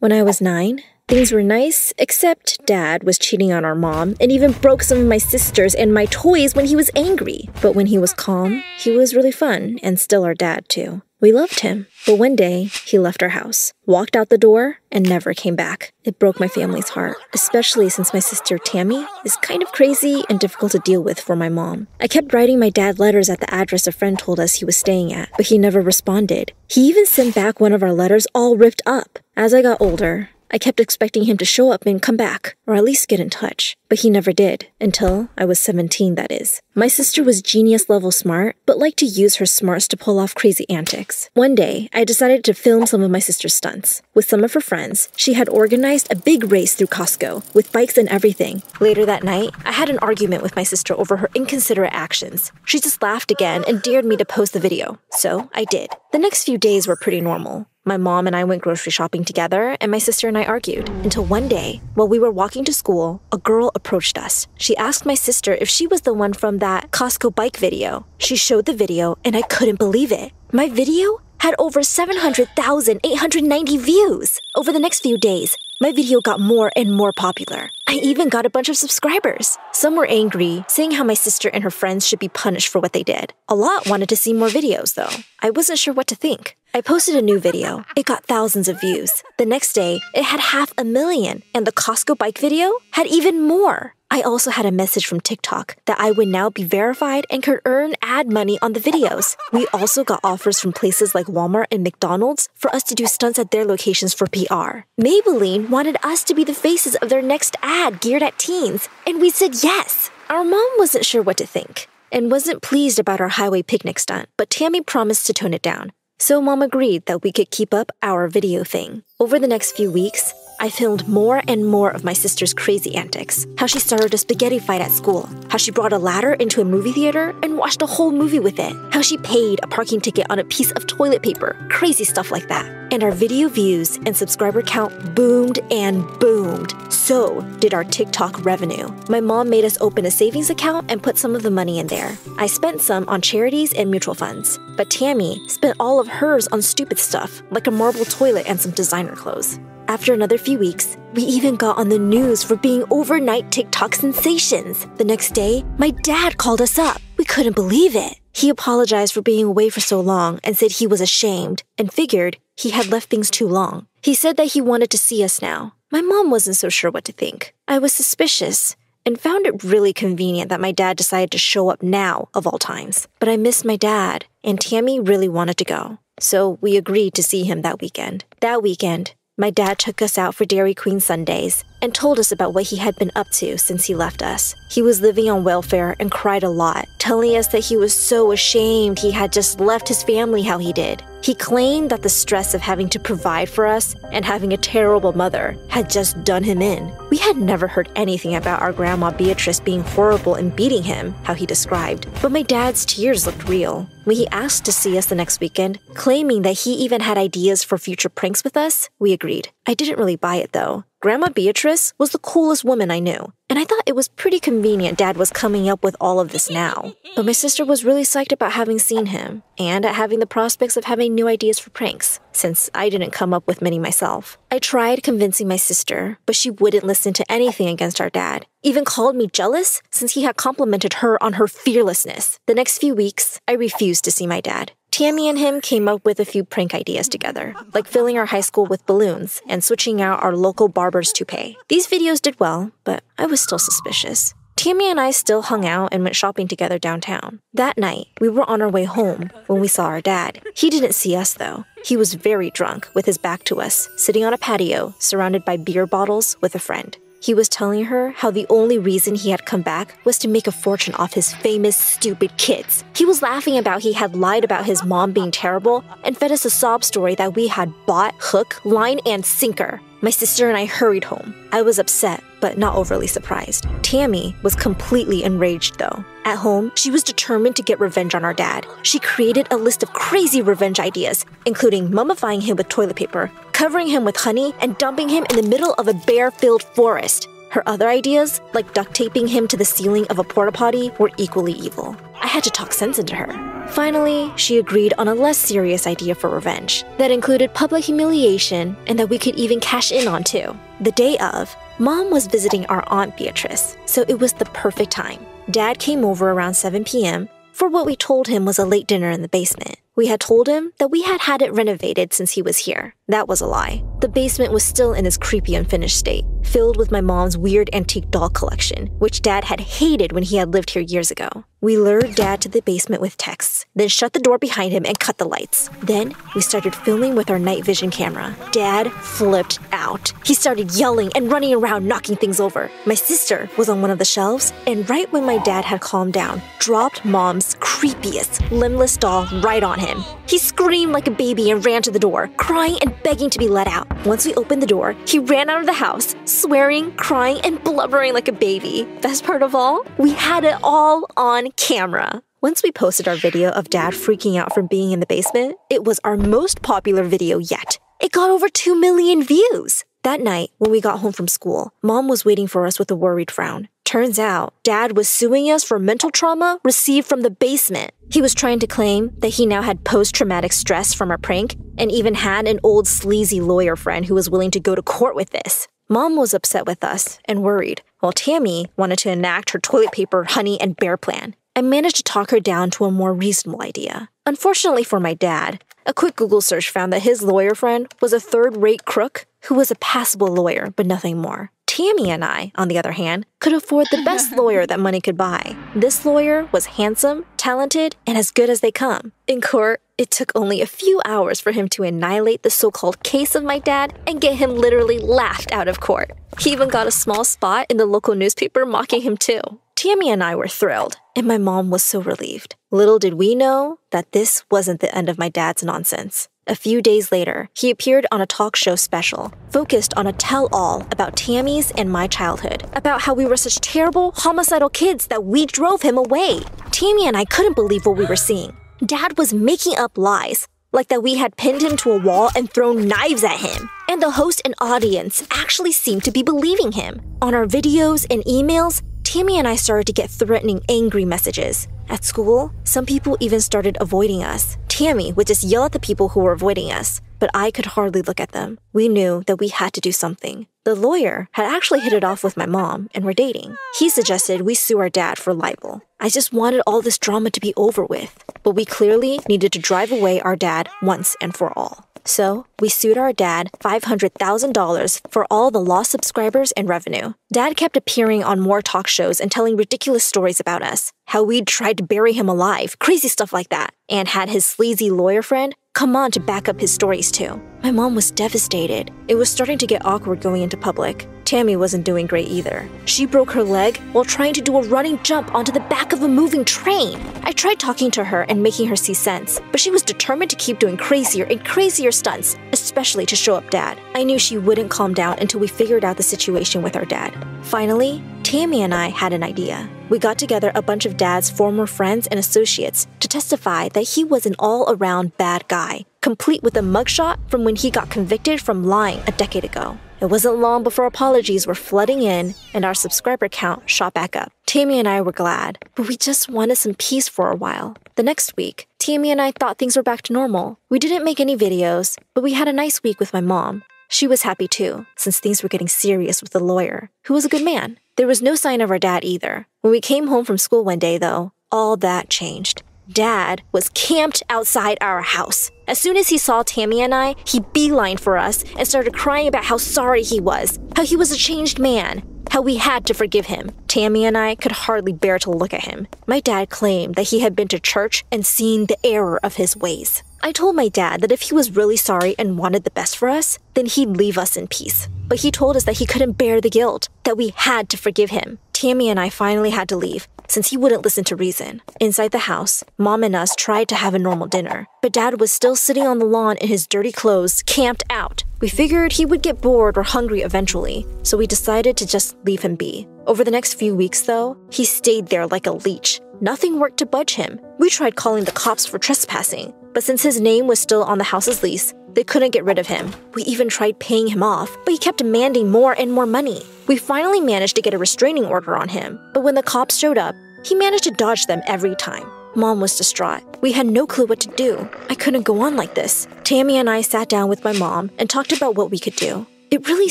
When I was 9, things were nice, except Dad was cheating on our mom and even broke some of my sisters and my toys when he was angry. But when he was calm, he was really fun and still our dad too. We loved him, but one day he left our house, walked out the door, and never came back. It broke my family's heart, especially since my sister Tammy is kind of crazy and difficult to deal with for my mom. I kept writing my dad letters at the address a friend told us he was staying at, but he never responded. He even sent back one of our letters all ripped up. As I got older, I kept expecting him to show up and come back, or at least get in touch. But he never did, until I was 17, that is. My sister was genius-level smart, but liked to use her smarts to pull off crazy antics. One day, I decided to film some of my sister's stunts. With some of her friends, she had organized a big race through Costco, with bikes and everything. Later that night, I had an argument with my sister over her inconsiderate actions. She just laughed again and dared me to post the video. So, I did. The next few days were pretty normal. My mom and I went grocery shopping together, and my sister and I argued. Until one day, while we were walking to school, a girl approached us. She asked my sister if she was the one from that Costco bike video. She showed the video, and I couldn't believe it. My video had over 700,890 views. Over the next few days, my video got more and more popular. I even got a bunch of subscribers. Some were angry, saying how my sister and her friends should be punished for what they did. A lot wanted to see more videos, though. I wasn't sure what to think. I posted a new video. It got thousands of views. The next day, it had 500,000, and the Costco bike video had even more. I also had a message from TikTok that I would now be verified and could earn ad money on the videos. We also got offers from places like Walmart and McDonald's for us to do stunts at their locations for PR. Maybelline wanted us to be the faces of their next ad geared at teens, and we said yes. Our mom wasn't sure what to think and wasn't pleased about our highway picnic stunt, but Tammy promised to tone it down. So Mom agreed that we could keep up our video thing. Over the next few weeks, I filmed more and more of my sister's crazy antics. How she started a spaghetti fight at school. How she brought a ladder into a movie theater and watched a whole movie with it. How she paid a parking ticket on a piece of toilet paper. Crazy stuff like that. And our video views and subscriber count boomed and boomed. So did our TikTok revenue. My mom made us open a savings account and put some of the money in there. I spent some on charities and mutual funds. But Tammy spent all of hers on stupid stuff, like a marble toilet and some designer clothes. After another few weeks, we even got on the news for being overnight TikTok sensations. The next day, my dad called us up. We couldn't believe it. He apologized for being away for so long and said he was ashamed and figured he had left things too long. He said that he wanted to see us now. My mom wasn't so sure what to think. I was suspicious and found it really convenient that my dad decided to show up now, of all times. But I missed my dad, and Tammy really wanted to go. So we agreed to see him that weekend. That weekend, my dad took us out for Dairy Queen Sundays and told us about what he had been up to since he left us. He was living on welfare and cried a lot, telling us that he was so ashamed he had just left his family how he did. He claimed that the stress of having to provide for us and having a terrible mother had just done him in. We had never heard anything about our grandma Beatrice being horrible and beating him, how he described. But my dad's tears looked real. When he asked to see us the next weekend, claiming that he even had ideas for future pranks with us, we agreed. I didn't really buy it though. Grandma Beatrice was the coolest woman I knew, and I thought it was pretty convenient Dad was coming up with all of this now. But my sister was really psyched about having seen him, and at having the prospects of having new ideas for pranks, since I didn't come up with many myself. I tried convincing my sister, but she wouldn't listen to anything against our dad. Even called me jealous since he had complimented her on her fearlessness. The next few weeks, I refused to see my dad. Tammy and him came up with a few prank ideas together, like filling our high school with balloons and switching out our local barber's toupee. These videos did well, but I was still suspicious. Tammy and I still hung out and went shopping together downtown. That night, we were on our way home when we saw our dad. He didn't see us though. He was very drunk with his back to us, sitting on a patio surrounded by beer bottles with a friend. He was telling her how the only reason he had come back was to make a fortune off his famous, stupid kids. He was laughing about he had lied about his mom being terrible and fed us a sob story that we had bought hook, line, and sinker. My sister and I hurried home. I was upset, but not overly surprised. Tammy was completely enraged though. At home, she was determined to get revenge on our dad. She created a list of crazy revenge ideas, including mummifying him with toilet paper, covering him with honey, and dumping him in the middle of a bear-filled forest. Her other ideas, like duct taping him to the ceiling of a porta potty, were equally evil. I had to talk sense into her. Finally, she agreed on a less serious idea for revenge that included public humiliation and that we could even cash in on too. The day of, Mom was visiting our Aunt Beatrice, so it was the perfect time. Dad came over around 7 p.m. for what we told him was a late dinner in the basement. We had told him that we had had it renovated since he was here. That was a lie. The basement was still in its creepy unfinished state, filled with my mom's weird antique doll collection, which Dad had hated when he had lived here years ago. We lured Dad to the basement with texts, then shut the door behind him and cut the lights. Then, we started filming with our night vision camera. Dad flipped out. He started yelling and running around, knocking things over. My sister was on one of the shelves, and right when my dad had calmed down, dropped Mom's creepiest, limbless doll right on him. He screamed like a baby and ran to the door, crying and begging to be let out. Once we opened the door, he ran out of the house, swearing, crying, and blubbering like a baby. Best part of all, we had it all on camera. Once we posted our video of Dad freaking out from being in the basement, it was our most popular video yet. It got over 2 million views. That night, when we got home from school, Mom was waiting for us with a worried frown. Turns out, Dad was suing us for mental trauma received from the basement. He was trying to claim that he now had post-traumatic stress from our prank and even had an old sleazy lawyer friend who was willing to go to court with this. Mom was upset with us and worried, while Tammy wanted to enact her toilet paper, honey, and bear plan. I managed to talk her down to a more reasonable idea. Unfortunately for my dad, a quick Google search found that his lawyer friend was a third-rate crook who was a passable lawyer, but nothing more. Tammy and I, on the other hand, could afford the best lawyer that money could buy. This lawyer was handsome, talented, and as good as they come. In court, it took only a few hours for him to annihilate the so-called case of my dad and get him literally laughed out of court. He even got a small spot in the local newspaper mocking him too. Tammy and I were thrilled, and my mom was so relieved. Little did we know that this wasn't the end of my dad's nonsense. A few days later, he appeared on a talk show special, focused on a tell-all about Tammy's and my childhood, about how we were such terrible, homicidal kids that we drove him away. Tammy and I couldn't believe what we were seeing. Dad was making up lies, like that we had pinned him to a wall and thrown knives at him. And the host and audience actually seemed to be believing him. On our videos and emails, Tammy and I started to get threatening, angry messages. At school, some people even started avoiding us. Tammy would just yell at the people who were avoiding us, but I could hardly look at them. We knew that we had to do something. The lawyer had actually hit it off with my mom and were dating. He suggested we sue our dad for libel. I just wanted all this drama to be over with, but we clearly needed to drive away our dad once and for all. So, we sued our dad $500,000 for all the lost subscribers and revenue. Dad kept appearing on more talk shows and telling ridiculous stories about us, how we'd tried to bury him alive, crazy stuff like that, and had his sleazy lawyer friend come on to back up his stories too. My mom was devastated. It was starting to get awkward going into public. Tammy wasn't doing great either. She broke her leg while trying to do a running jump onto the back of a moving train. I tried talking to her and making her see sense, but she was determined to keep doing crazier and crazier stunts, especially to show up Dad. I knew she wouldn't calm down until we figured out the situation with our dad. Finally, Tammy and I had an idea. We got together a bunch of Dad's former friends and associates to testify that he was an all-around bad guy, complete with a mugshot from when he got convicted from lying a decade ago. It wasn't long before apologies were flooding in and our subscriber count shot back up. Tammy and I were glad, but we just wanted some peace for a while. The next week, Tammy and I thought things were back to normal. We didn't make any videos, but we had a nice week with my mom. She was happy too, since things were getting serious with the lawyer, who was a good man. There was no sign of our dad either. When we came home from school one day, though, all that changed. Dad was camped outside our house. As soon as he saw Tammy and I, he beelined for us and started crying about how sorry he was, how he was a changed man, how we had to forgive him. Tammy and I could hardly bear to look at him. My dad claimed that he had been to church and seen the error of his ways. I told my dad that if he was really sorry and wanted the best for us, then he'd leave us in peace. But he told us that he couldn't bear the guilt, that we had to forgive him. Tammy and I finally had to leave, since he wouldn't listen to reason. Inside the house, Mom and us tried to have a normal dinner, but Dad was still sitting on the lawn in his dirty clothes, camped out. We figured he would get bored or hungry eventually, so we decided to just leave him be. Over the next few weeks, though, he stayed there like a leech. Nothing worked to budge him. We tried calling the cops for trespassing, but since his name was still on the house's lease, They couldn't get rid of him. We even tried paying him off, but he kept demanding more and more money. We finally managed to get a restraining order on him, but when the cops showed up, he managed to dodge them every time. Mom was distraught. We had no clue what to do. I couldn't go on like this. Tammy and I sat down with my mom and talked about what we could do. It really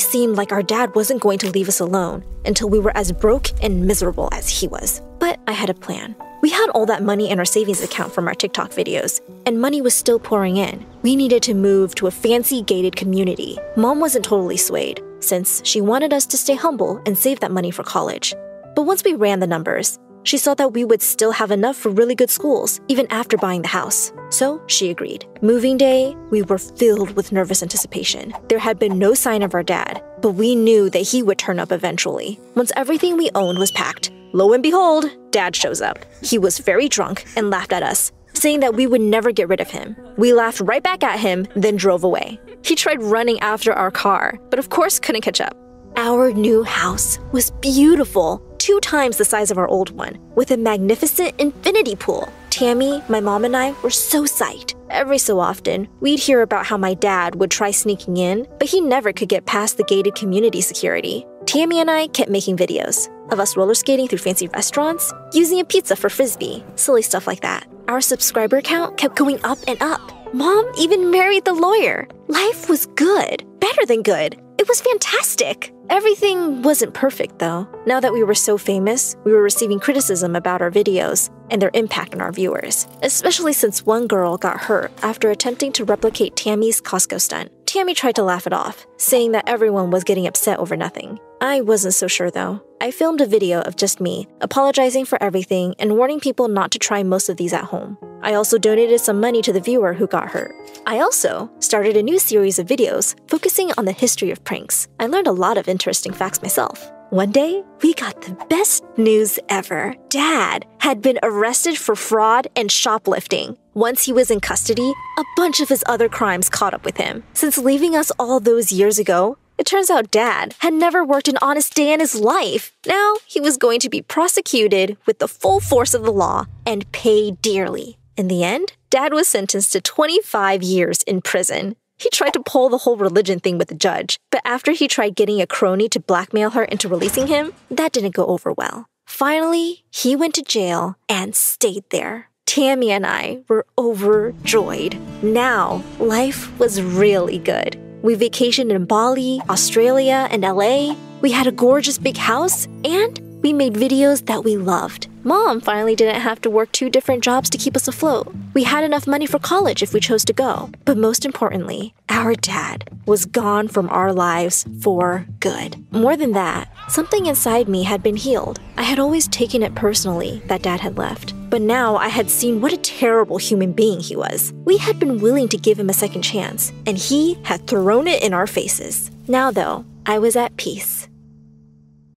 seemed like our dad wasn't going to leave us alone until we were as broke and miserable as he was. But I had a plan. We had all that money in our savings account from our TikTok videos, and money was still pouring in. We needed to move to a fancy gated community. Mom wasn't totally swayed, since she wanted us to stay humble and save that money for college. But once we ran the numbers, she saw that we would still have enough for really good schools, even after buying the house. So she agreed. Moving day, we were filled with nervous anticipation. There had been no sign of our dad, but we knew that he would turn up eventually. Once everything we owned was packed, lo and behold, Dad shows up. He was very drunk and laughed at us, saying that we would never get rid of him. We laughed right back at him, then drove away. He tried running after our car, but of course couldn't catch up. Our new house was beautiful, 2 times the size of our old one, with a magnificent infinity pool. Tammy, my mom, and I were so psyched. Every so often, we'd hear about how my dad would try sneaking in, but he never could get past the gated community security. Tammy and I kept making videos of us roller skating through fancy restaurants, using a pizza for frisbee, silly stuff like that. Our subscriber count kept going up and up. Mom even married the lawyer. Life was good, better than good. It was fantastic. Everything wasn't perfect, though. Now that we were so famous, we were receiving criticism about our videos and their impact on our viewers, especially since one girl got hurt after attempting to replicate Tammy's Costco stunt. Tammy tried to laugh it off, saying that everyone was getting upset over nothing. I wasn't so sure, though. I filmed a video of just me, apologizing for everything and warning people not to try most of these at home. I also donated some money to the viewer who got hurt. I also started a new series of videos focusing on the history of pranks. I learned a lot of interesting facts myself. One day, we got the best news ever. Dad had been arrested for fraud and shoplifting. Once he was in custody, a bunch of his other crimes caught up with him. Since leaving us all those years ago, it turns out Dad had never worked an honest day in his life. Now, he was going to be prosecuted with the full force of the law and pay dearly. In the end, Dad was sentenced to 25 years in prison. He tried to pull the whole religion thing with the judge, but after he tried getting a crony to blackmail her into releasing him, that didn't go over well. Finally, he went to jail and stayed there. Tammy and I were overjoyed. Now, life was really good. We vacationed in Bali, Australia, and LA. We had a gorgeous big house, and we made videos that we loved. Mom finally didn't have to work 2 different jobs to keep us afloat. We had enough money for college if we chose to go. But most importantly, our dad was gone from our lives for good. More than that, something inside me had been healed. I had always taken it personally that Dad had left. But now I had seen what a terrible human being he was. We had been willing to give him a second chance, and he had thrown it in our faces. Now though, I was at peace.